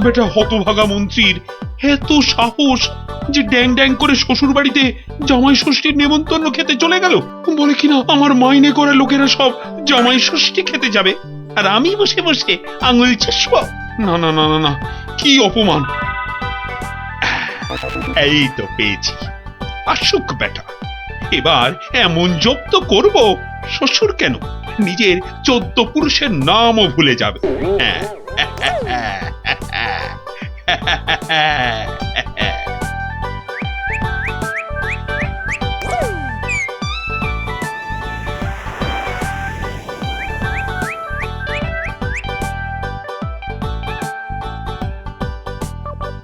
বেটা হতভাগা মন্ত্রীর এত সাহস যে ড্যাং ড্যাং করে শ্বশুর বাড়িতে জামাই ষষ্ঠীর নেমন্তন্ন খেতে চলে গেল। বলে কিনা আমার মাইনে করা লোকেরা সব জামাই ষষ্ঠী খেতে যাবে, আর আমি বসে বসে আঙুল চুষবো। না না না না না, কি অপমান! এই তো পেয়েছি, আসুক বেটা, এবার এমন জব্দ করব শ্বশুর কেন নিজের 14 পুরুষের নামও ভুলে যাবে।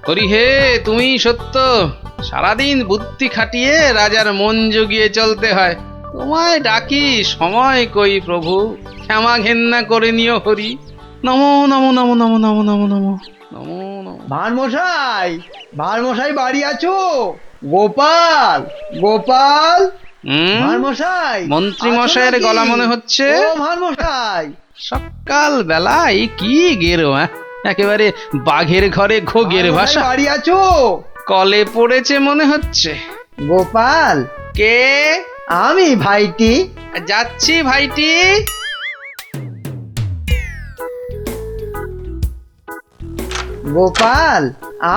হরি হে, তুমি সত্য। সারাদিন বুদ্ধি খাটিয়ে রাজার মন জুগিয়ে চলতে হয়। তোমায় ডাকি, সময় কই প্রভু, ক্ষমা ঘেন্না করে নিও হরি। নমো নমো নমো নমো নমো নমো নমো নমো নমো। ভারমশাই বাড়ি আছো? গোপাল, গোপাল, ভারমশাই। মন্ত্রী মশাইয়ের গলা মনে হচ্ছে। ও ভারমশাই, সকাল বেলায় কি গেরো, একেবারে বাঘের ঘরে ঘোগের ভাষা। বাড়ি আছো? কলে পড়েছে মনে হচ্ছে। গোপাল, কে? আমি ভাইটি। যাচ্ছি ভাইটি। গোপাল,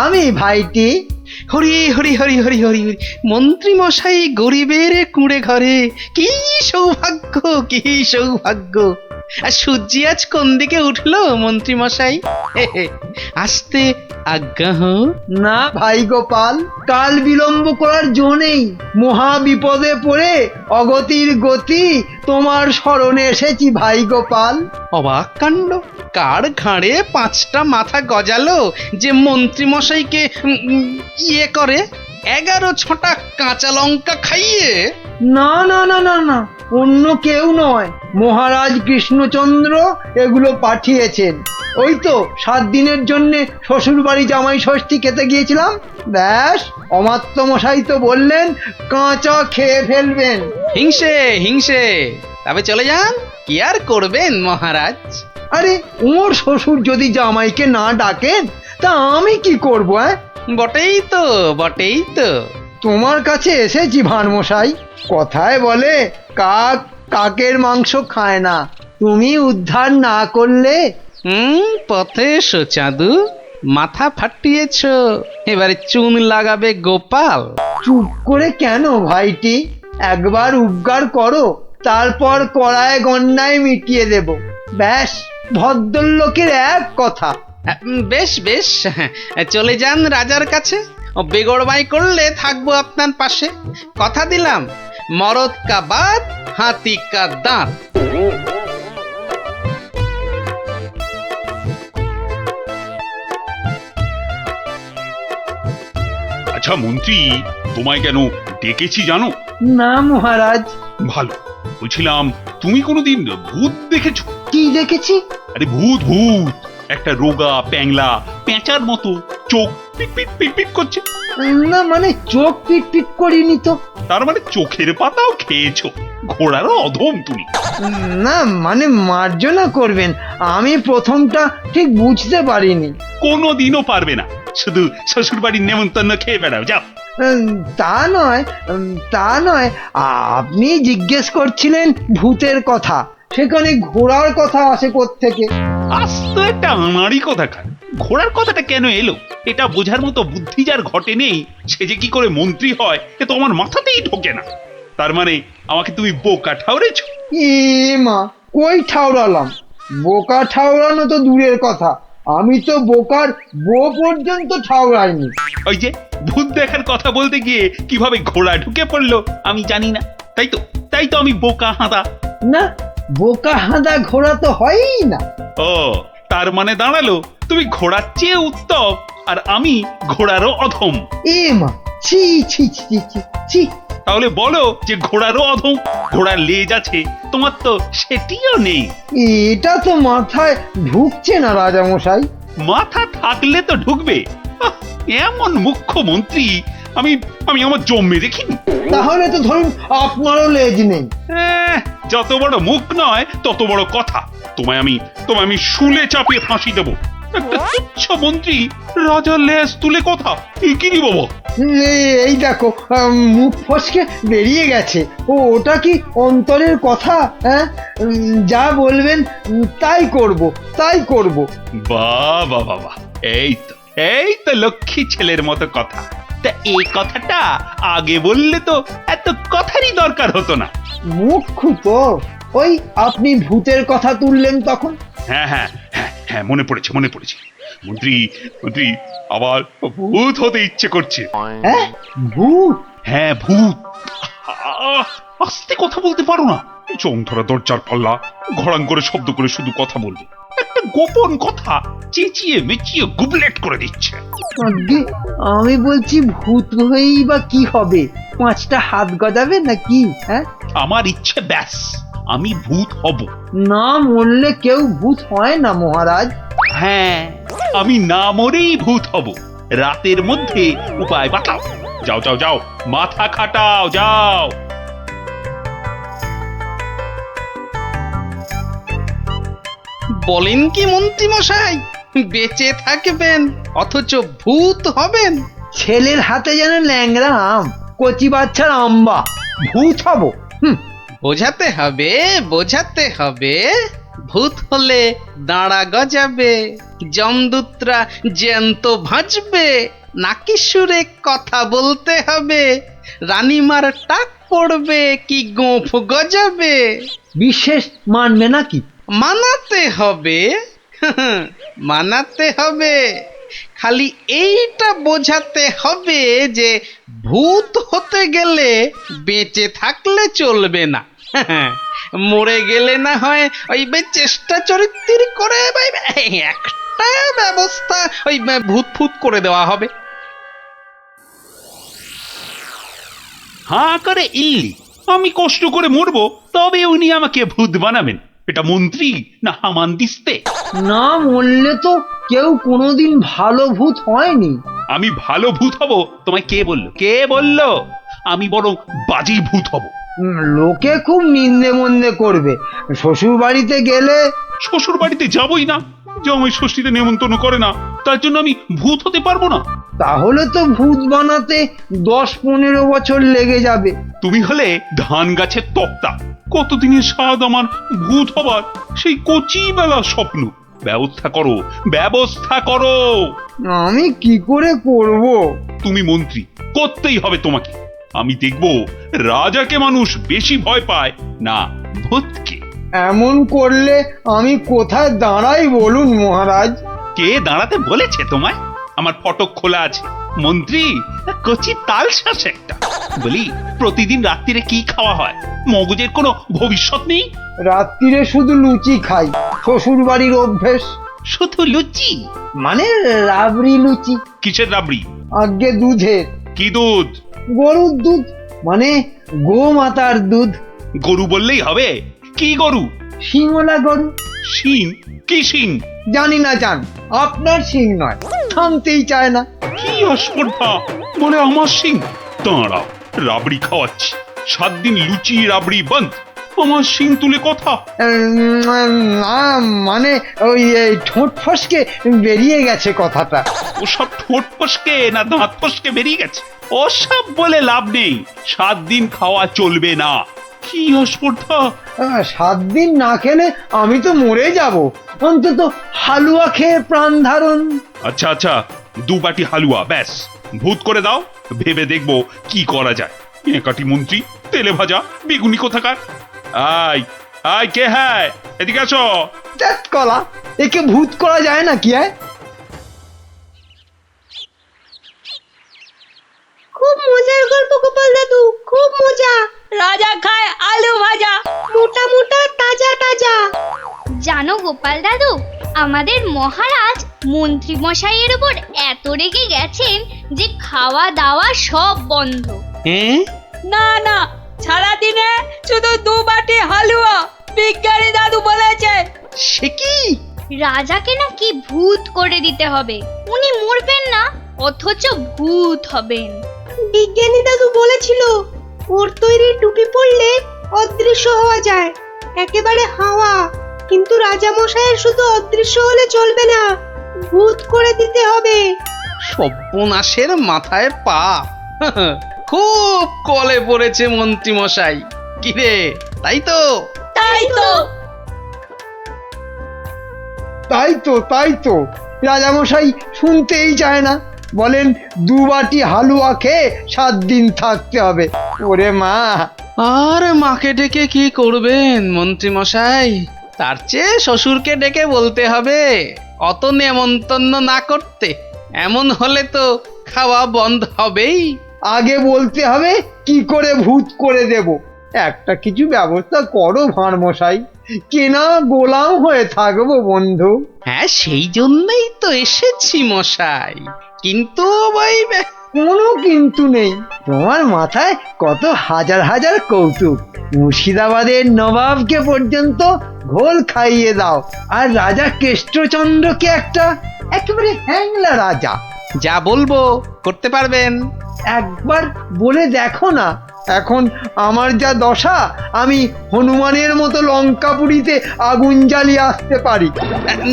আমি ভাইটি। হরি হরি হরি হরি হরি হরি। মন্ত্রী মশাই গরিবের কুঁড়ে ঘরে, কি সৌভাগ্য, কি সৌভাগ্য। আর সূর্যি আজ কোন দিকে উঠলো মন্ত্রী মশাই? আসতে আজ্ঞা হোক। না ভাই গোপাল, কাল বিলম্ব করার জো নেই। মহা বিপদে পড়ে অগতির গতি তোমার স্মরণে এসেছি ভাই গোপাল। অবাক কাণ্ড, কার ঘাড়ে 5টা মাথা গজালো যে মন্ত্রী মশাইকে ইয়ে করে 11 ছটা কাঁচা লঙ্কা খাইয়ে? না না না না না, অন্য কেউ নয়, মহারাজ কৃষ্ণচন্দ্র এগুলো পাঠিয়েছেন। ওই তো 7 দিনের জন্যে শ্বশুর বাড়ি জামাই ষষ্ঠী খেতে গিয়েছিলাম, ব্যাস অমাত্য মশাই তো বললেন কাঁচা খেয়ে ফেলবেন। হিংসে হিংসে, তবে চলে যান, কি আর করবেন মহারাজ। আরে ওর শ্বশুর যদি জামাইকে না ডাকেন তা আমি কি করব? বটেই তো, বটেই তো। তোমার কাছে এসেছি ভানমশাই। কথায় বলে কাক কাকের মাংস খায় না, তুমি উদ্ধার না করলে। পথে এসো চাঁদু, মাথা ফাটিয়েছ, এবারে চুন লাগাবে গোপাল। চুপ করে কেন ভাইটি? একবার উদ্গার করো, তারপর কড়ায় গন্ডায় মিটিয়ে দেব। ব্যাস ভদ্রলোকের এক কথা। বেশ বেশ, চলে যান রাজার কাছে। বেগড়বাই করলে থাকবো আপনার পাশে। কথা দিলাম, মরদ কা বাত, হাতি কা দাঁত। আচ্ছা মন্ত্রী, তোমায় কেন ডেকেছি জানো? না মহারাজ। ভালো, বলছিলাম তুমি কোনোদিন ভূত দেখেছো? কি দেখেছি? আরে ভূত ভূত, একটা রোগা প্যাংলা পেঁচার মতো চোখ পিট পিট পিট পিট করছে। না মানে চোখ পিট পিট করিনি তো। তার মানে চোখের পাতাও খেয়েছো? ঘোড়ারও অধম তুমি। না মানে মার্জনা করবেন, আমি প্রথমটা ঠিক বুঝতে পারিনি। কোনোদিনও পারবে না, শুধু শ্বশুর বাড়ির নেমন্তন্ন খেয়ে বেড়াও, যাও। তা নয়, তা নয়, আপনি জিজ্ঞেস করছিলেন ভূতের কথা, সেখানে ঘোড়ার কথা আসে কোত্থেকে? আস্ত একটা আনাড়ি কথা খান, ঘোড়ার কথাটা কেন এলো এটা বোঝার মতো বুদ্ধি যার ঘটে নেই, সে যে কি করে মন্ত্রী হয় এ তো আমার মাথাতেই ঢোকে না। তার মানে আমাকে তুমি বোকা ঠাউরেছো? এ মা, কই ঠাউরালাম? বোকা ঠাউরানো তো দূরের কথা, আমি তো বোকার বউ পর্যন্ত ঠাউরাইনি। ওই যে ভূত দেখার কথা বলতে গিয়ে কিভাবে ঘোড়া ঢুকে পড়লো আমি জানি না, তাই তো আমি বোকা হাঁদা। না, বোকা হাঁদা ঘোড়া তো হয়ই না। ও, তার মানে দাঁড়ালো তুমি ঘোড়ার চেয়ে উত্তম আর আমি ঘোড়ারও অধম। এ মা, ছি ছি ছি ছি ছি। তাহলে বলো যে ঘোড়ারও অধম। ঘোড়ার লেজ আছে, তোমার তো সেটিও নেই। এটা তো মাথায় ঢুকছে না রাজামশাই। মাথা থাকলে তো ঢুকবে। এমন মুখ্যমন্ত্রী আমি আমি আমার জন্মে দেখিনি। তাহলে তো ধরুন আপনারও লেজ নেই। যত বড় মুখ নয় তত বড় কথা। তোমায় আমি শুলে চাপিয়ে ফাঁসি দেবো। একটা তুচ্ছ মন্ত্রী রাজার লেজ তুলে কথা, এ কি রে বাবা? এই দেখো, মুখ ফসকে বেরিয়ে গেছে। ওটা কি অন্তরের কথা? হ্যাঁ, যা বলবেন তাই করব, তাই করব। বাহ বাহ বাহ বাহ, এই তো লক্ষ্মী ছেলের মতো কথা। তা এই কথাটা আগে বললে তো এত কথারই দরকার হতো না। মুখ্য তো ওই আপনি ভূতের কথা তুললেন তখন। হ্যাঁ হ্যাঁ হ্যাঁ হ্যাঁ, মনে পড়েছে মনে পড়েছে। মন্ত্রী মন্ত্রী, আবার ভূত হতে ইচ্ছে করছে। হ্যাঁ, ভূত? হ্যাঁ ভূত। আস্তে কথা বলতে পারো না? চোখ ধরা দরজার পাল্লা, ঘড়াং করে শব্দ করে শুধু কথা বলবে। একটা গোপন কথা চেঁচিয়ে মেচিয়ে গুবলেট করে দিচ্ছে। আজ্ঞে, আমি বলছি ভূত হয়েই বা কি হবে? 5টা হাত গজাবে নাকি? হ্যাঁ, আমার ইচ্ছে ব্যাস, আমি ভূত হব। না মরলে কেউ ভূত হয় না মহারাজ। হ্যাঁ, আমি না মরেই ভূত হব। রাতের মধ্যে উপায় বাতাও। যাও যাও যাও, মাথা খাটাও, যাও। বলেন কি মন্ত্রী মশাই, বেঁচে থাকবেন অথচ ভূত হবেন? ছেলের হাতে যেন ল্যাংড়া আম, কচি বাচ্চার আম্বা। ভূত হব? বোঝাতে হবে, বোঝাতে হবে। ভূত হলে দাঁড়া গজাবে, যমদূতরা জ্যান্ত ভাজবে, নাকি সুরে কথা বলতে হবে, রানীমার টাক পড়বে কি গোঁফ গজাবে। বিশেষ মানবে নাকি? মানাতে হবে, মানাতে হবে। খালি এইটা বোঝাতে হবে যে ভূত হতে গেলে বেঁচে থাকলে চলবে না, মরে গেলে না হয় ওই চেষ্টা চরিত্র করে একটা ব্যবস্থা ওই ভূত ফুত করে দেওয়া হবে। হাঁ করে ইল্লি, আমি কষ্ট করে মরবো তবে উনি আমাকে ভূত বানাবেন? এটা মন্ত্রী না হামান দিস্তে? না মরলে তো কেউ কোনোদিন ভালো ভূত হয়নি। আমি ভালো ভূত হব তোমায় কে বললো? কে বললো? আমি বরং বাজি ভূত হব। লোকে খুব নিন্দে মন্দে করবে। শ্বশুর বাড়িতে গেলে? শ্বশুর বাড়িতে যাবই না, জামাই ষষ্ঠীতে নেমন্তন্ন করে না, তার জন্য আমি ভূত হতে পারবো না। তাহলে তো ভূত বানাতে 10-15 বছর লেগে যাবে। তুমি হলে ধান গাছের তক্তা, কতদিনের স্বাদ আমার ভূত হবার, সেই কচি বেলা স্বপ্ন। ব্যবস্থা করো, ব্যবস্থা করো। আমি কি করে করব? তুমি মন্ত্রী, করতেই হবে তোমাকে। আমি দেখব রাজাকে মানুষ বেশি ভয় পায় না ভূতকে। এমন করলে আমি কোথায় দাঁড়াই বলুন মহারাজ? কে দাঁড়াতে বলেছে তোমায়? আমার ফটক খোলা আছে। মন্ত্রী কচি তাল শ্বাস একটা। বলি, প্রতিদিন রাত্রিরে কি খাওয়া হয়? মগজের কোনো ভবিষ্যৎ নেই? রাত্রিরে শুধু লুচি খাই, শ্বশুর বাড়ির অভ্যেস। শুধু লুচি? মানে রাবড়ি লুচি। কিসের রাবড়ি? আগে দুধের। কি দুধ? গরুর দুধ, মানে গোমাতার দুধ। গরু বললেই হবে? কি গরু? শিঙলা গরু। শিং? কি শিং? জানি না জান, আপনার শিং নয়, থামতেই চায় না। কি অস্পর্ধা, বলে আমার শিং। দাঁড়াও, রাবড়ি খাওয়াচ্ছি। 7 দিন লুচি রাবড়ি বন্ধ, আমার শিং তুলে কথা। না মানে ওই ঠোঁট ফসকে বেরিয়ে গেছে কথাটা। ওসব ঠোঁট ফসকে না দাঁত ফসকে বেরিয়ে গেছে? ওসব বলে লাভ নেই। 7 দিন খাওয়া চলবে না। কি অস্পর্ধা! 7 দিন না খেলে আমি তো মরে যাব। অন্তত হালুয়া খেয়ে প্রাণ ধারণ। আচ্ছা আচ্ছা, 2 বাটি হালুয়া ব্যাস। ভূত করে দাও, ভেবে দেখবো কি করা যায়। একাটি মন্ত্রী, তেলে ভাজা বেগুনি কোথাকার। আই আই, কে হ্যায়? এদিকে আসো। ধ্যাৎ কলা, একে ভূত করা যায় না কি? খুব মজার গল্প গোপাল দাদু, খুব মজা। রাজা খায় আলু ভাজা, মোটা মোটা তাজা তাজা। জানো গোপাল দাদু, আমাদের মহারাজ মন্ত্রী মশাইয়ের উপর এত রেগে গেছেন যে খাওয়া দাওয়া সব বন্ধ। হ্যাঁ? না না, সারাদিনে শুধু 2 বাটি হালুয়া, বিজ্ঞানী দাদু বলেছে। সে কি? রাজাকে নাকি ভূত করে দিতে হবে। উনি মরবেন না, অথচ ভূত হবেন। বিজ্ঞানী দাদু বলেছিল ওর তৈরি টুপি পরলে অদৃশ্য হওয়া যায়, একেবারে হাওয়া। কিন্তু রাজা মশাইয়ের শুধু অদৃশ্য হলে চলবে না, ভূত করে দিতে হবে। সর্বনাশের মাথায় পা। খুব কলে পড়েছে মন্ত্রী মশাই। কিরে, তাই তো? তাই তো। তাই তো রাজামশাই শুনতেই চায় না, বলেন 2 বাটি হালুয়া খেয়ে 7 দিন থাকতে হবে। ওরে মা! আর মাকে ডেকে কি করবেন মন্ত্রী মশাই? তার চেয়ে শ্বশুরকে ডেকে বলতে হবে অত নেমন্তন্ন না করতে। এমন হলে তো খাওয়া বন্ধ হবেই। আগে বলতে হবে কি করে ভূত করে দেব। একটা কিছু ব্যবস্থা করো ভাঁড় মশাই, কেনা গোলাম হয়ে থাকবো বন্ধু। হ্যাঁ, সেই জন্যই তো এসেছি মশাই। কিন্তু ওই কোনো কিন্তু নেই, তোমার মাথায় কত হাজার হাজার কৌতুক। মুর্শিদাবাদের নবাবকে পর্যন্ত ঘোল খাইয়ে দাও, আর রাজা কেষ্টচন্দ্রকে একেবারে হ্যাংলা রাজা। যা বলবো করতে পারবেন। একবার বলে দেখো না। এখন আমার যা দশা, আমি হনুমানের মতো লঙ্কাপুরীতে আগুন জ্বালিয়ে আসতে পারি।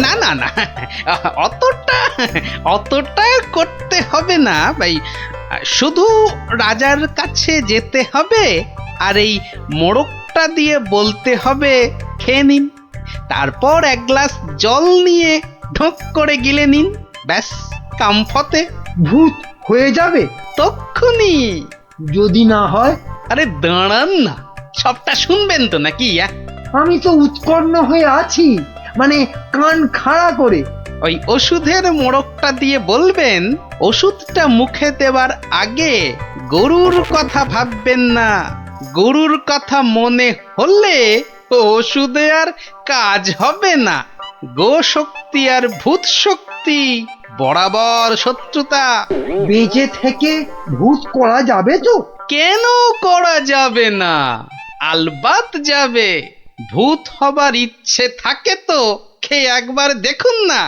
না না না, অতটা করতে হবে না ভাই। শুধু রাজার কাছে যেতে হবে আর এই মোড়কটা দিয়ে বলতে হবে খেয়ে নিন। তারপর 1 গ্লাস জল নিয়ে ঢোক করে গিলে নিন। ব্যাস, কামফতে। ভূত হয়ে যাবে তক্ষুনি। যদি না হয়? আরে দাঁড়ান না, সবটা শুনবেন তো নাকি? আমি তো উৎকণ্ঠ হয়ে আছি, মানে কান খাড়া করে। ওই ওষুধের মোড়কটা দিয়ে বলবেন ওষুধটা মুখে দেওয়ার আগে গরুর কথা ভাববেন না। গরুর কথা মনে হলে ওষুধে আর কাজ হবে না। গো শক্তি আর ভূত শক্তি বরাবর শত্রুতা। বেঁচে থেকে ভূত করা যাবে তো? কেন করা যাবে না? আলবাত যাবে। ভূত হবার ইচ্ছে থাকে তো খেয়ে একবার দেখুন না,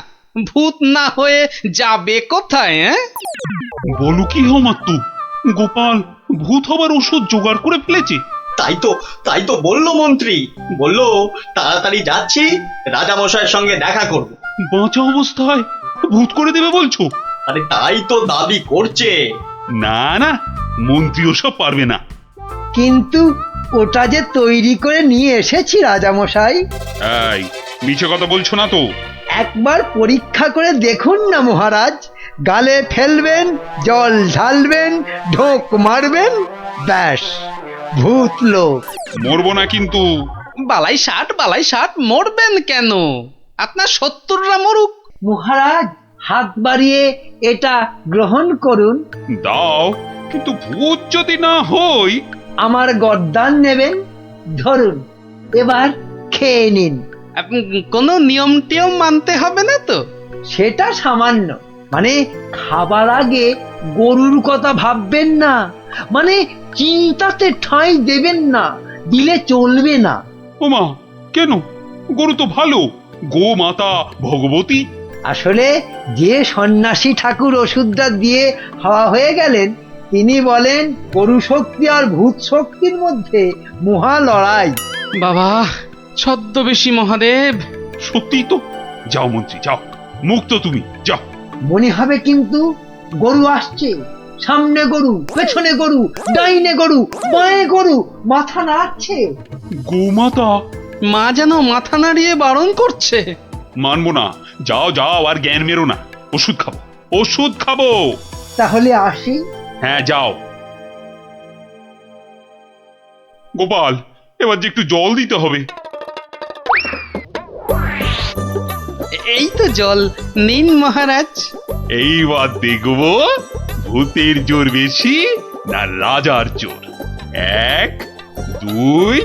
ভূত না হয়ে যাবে কোথায়? বলো কি মাত্তু, গোপাল ভূত হবার ওষুধ জোগাড় করে ফেলেছে। তাই তো বললো মন্ত্রী, বললো তাড়াতাড়ি যাচ্ছি, রাজা মশাইয়ের সঙ্গে দেখা করব। বাঁচা অবস্থায় ভূত করে দেবে বলছো? আরে তাই তো দাবি করছে। না না, মন্ত্রী ওসব পারবে না। কিন্তু ওটা যে তৈরি করে নিয়ে এসেছি রাজামশাই। এই মিছে কথা বলছো না তো? একবার পরীক্ষা করে দেখুন না মহারাজ। গালে ফেলবেন, জল ঢালবেন, ঢোক মারবেন, ব্যাস ভূত লোক। মরবো না কিন্তু। বালাই ষাট মরবেন কেন? আপনার 70রা মরুক। মহারাজ হাত বাড়িয়ে এটা গ্রহণ করুন। দাও, কিন্তু ভূত যদি না হই? আমার গর্দান নেবেন, ধরুন, এবার খেয়ে নিন। কোনো নিয়ম টিয়ম মানতে হবে না তো? সেটা সামান্য, মানে খাবার আগে গরুর কথা ভাববেন না, মানে চিন্তাতে ঠাঁই দেবেন না, দিলে চলবে না। ওমা, কেন? গরু তো ভালো, গো মাতা ভগবতী। আসলে যে সন্ন্যাসী ঠাকুর ওষুধটা দিয়ে হাওয়া হয়ে গেলেন, তিনি বলেন গরু শক্তি আর ভূত শক্তির মধ্যে মহা লড়াই। বাবা ছদ্মবেশী মহাদেব। সত্যি তো। যাও মন্ত্রী, যাও, মুক্ত তুমি, যাও। মনে হবে কিন্তু গরু আসছে, সামনে গরু, পেছনে গরু, ডাইনে গরু, বাঁয়ে গরু, মাথা নাড়ছে। গোমাতা? মা যেন মাথা নাড়িয়ে বারণ করছে। মানবো না। যাও যাও, আর জ্ঞান মেরো না। ওষুধ খাবো। তাহলে আসি। হ্যাঁ যাও। গোপাল, এবার যে একটু জল দিতে হবে। এই তো জল নিন মহারাজ। এইবার দেখবো ভূতের জোর বেশি না রাজার জোর। 1, 2।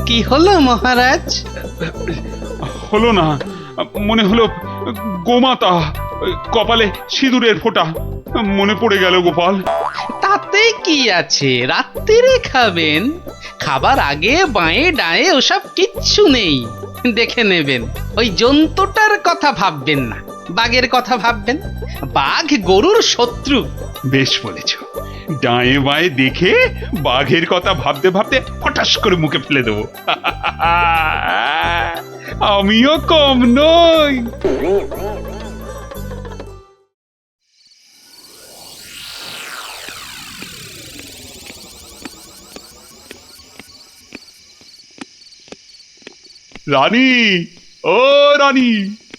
কি হলো মহারাজ? হলো না, মনে হলো গোমাতা, কপালে সিঁদুরের ফোঁটা মনে পড়ে গেল গোপাল। তাতে কি আছে, রাত্রিরে খাবেন। খাবার আগে বাঁয়ে ডায়ে ওসব কিচ্ছু নেই, দেখে নেবেন। ওই জন্তুটার কথা ভাববেন না, বাঘের কথা ভাববেন। বাঘ গরুর শত্রু। বেশ বলেছ। ডায়ে বাঁয়ে দেখে বাঘের কথা ভাবতে ভাবতে হঠাৎ করে মুখে ফেলে দেবো। আমিও কম নই। রানী, ও রানী,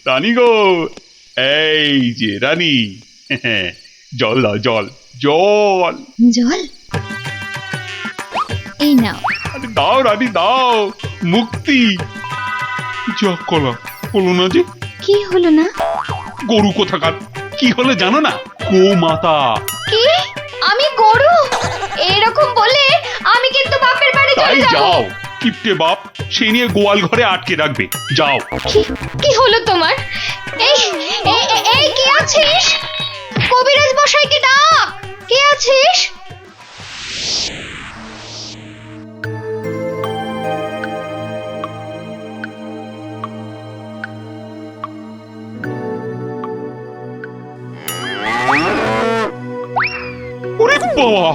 রানী গো, এই যে রানী, জল দাও, জল, জল। জল এই নাও। আরে দাও রানী দাও, মুক্তি। যা কলা হলো না যে। কি হলো না? গরু কোথাকার, কি হলো জানো না? গোমাতা। কি? আমি গরু? এরকম বলে আমি কিন্তু বাপের বাড়ি তাই চলে যাব। যাও, কিপটে বাপ সে নিয়ে গোয়াল ঘরে আটকে রাখবে, যাও। কি হলো তোমার? এই এই এই কে আছিস? কবিরাজ মশাইকে ডাক। কে আছিস? ওরে বাবা,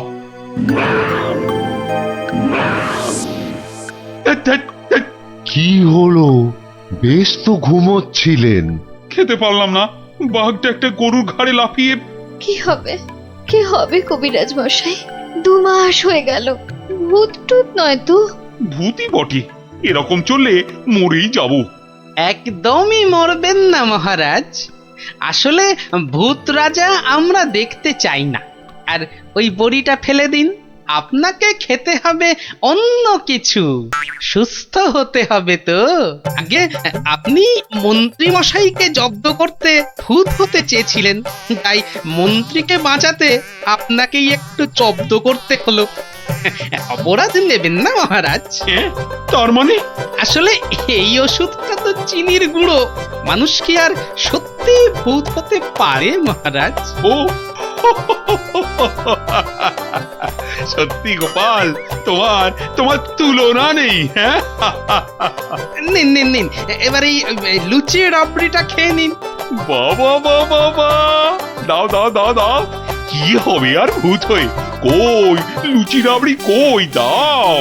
কি হলো? বেশ তো ঘুমোচ্ছিলেন। খেতে পারলাম না, বাঘটা একটা গরুর ঘাড়ে লাফিয়ে। কি হবে? কি হবে কবিরাজ মশাই? 2 মাস হয়ে গেল। ভূত টুত নয় তো? ভূতই বটে, এরকম চললে মরেই যাব। একদমই মরবেন না মহারাজ। আসলে ভূত রাজা আমরা দেখতে চাই না। আর ওই বড়িটা ফেলে দিন, আপনাকে খেতে হবে অন্য কিছু, সুস্থ হতে হবে তো। আগে আপনি মন্ত্রী মশাইকে জব্দ করতে ভূত হতে চেয়েছিলেন, তাই মন্ত্রীকে বাঁচাতে আপনাকেই একটু জব্দ করতে হলো। অপরাধ নেবেন না মহারাজ। তার মানে? আসলে এই ওষুধটা তো চিনির গুঁড়ো, মানুষ কি আর সত্যি ভূত হতে পারে মহারাজ? ও সত্যি গোপাল, তোমার তোমার তুলনা নেই। হ্যাঁ, নিন নিন নিন, এবার এই লুচি রাবড়িটা খেয়ে নিন। বাবা বাবা বাবা, দাও দাও দাও দাও। কি হবে আর ভূত হয়ে? কই লুচি রাবড়ি কই, দাও।